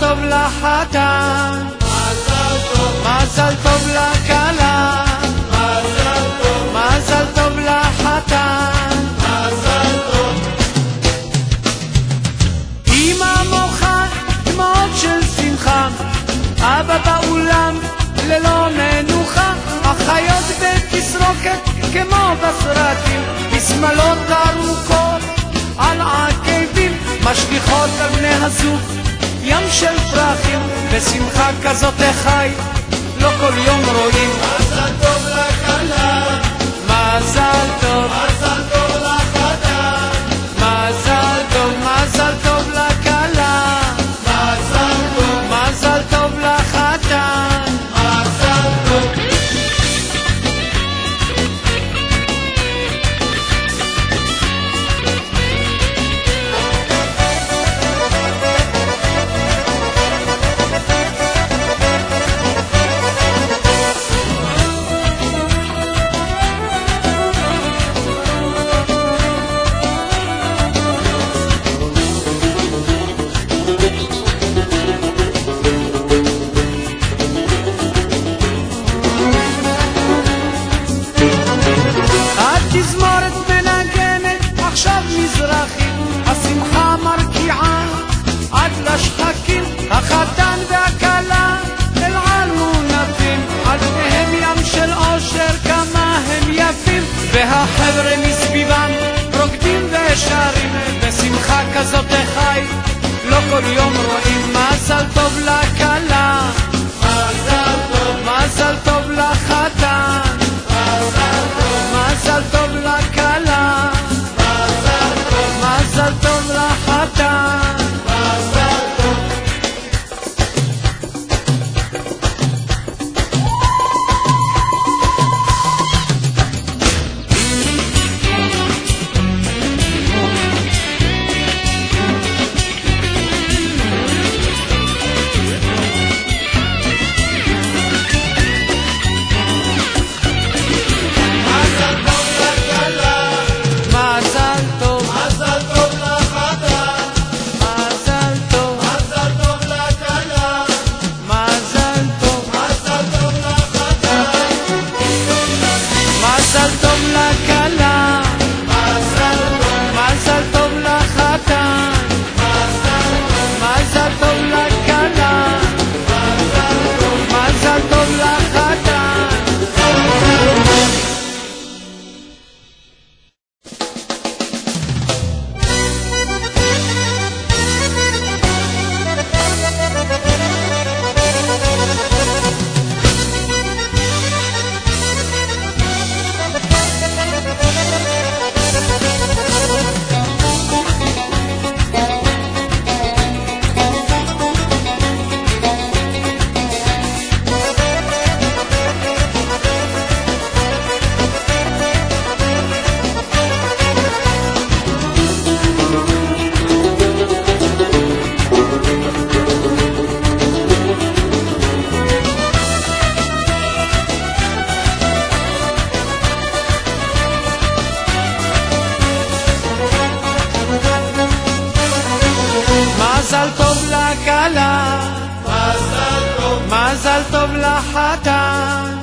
טוב לחתן, מזל טוב לכלה, מזל טוב לחתן. אמא מוחה דמעות של שמחה, אבא באולם ללא מנוחה, החיות בתסרוקת כמו בסרטים, בשמלות ארוכות על עקבים, משליחות על בני הזוג ים של פרחים, בשמחה כזאת חי לא כל יום רואים. מזל טוב לכלה, מזל טוב, מזל טוב לחתן, מזל טוב, מזל טוב לכלה, מזל טוב, מזל טוב לחתן. מזל טוב. התזמורת מנגנת עכשיו מזרחי, השמחה מרקיעה עד לשחקים, החתן והכלה אל על מונפים, על פניהם ים של אושר כמה הם יפים, והחבר'ה מסביבם רוקדים ושרים, בשמחה כזאת חי לא כל יום רואים. מזל טוב לכלה, מזל טוב, מזל טוב לחתן, מזל טוב לכלה, מזל טוב לחתן. מזל טוב. מזל טוב, מזל טוב לחתן, מזל טוב, מזל טוב לכלה, מזל טוב, מזל טוב לחתן, מזל טוב לכלה, מזל טוב, מזל טוב לחתן, מזל טוב לכלה, מזל טוב לחתן. מזל טוב לכלה, מזל טוב, מזל טוב לחתן,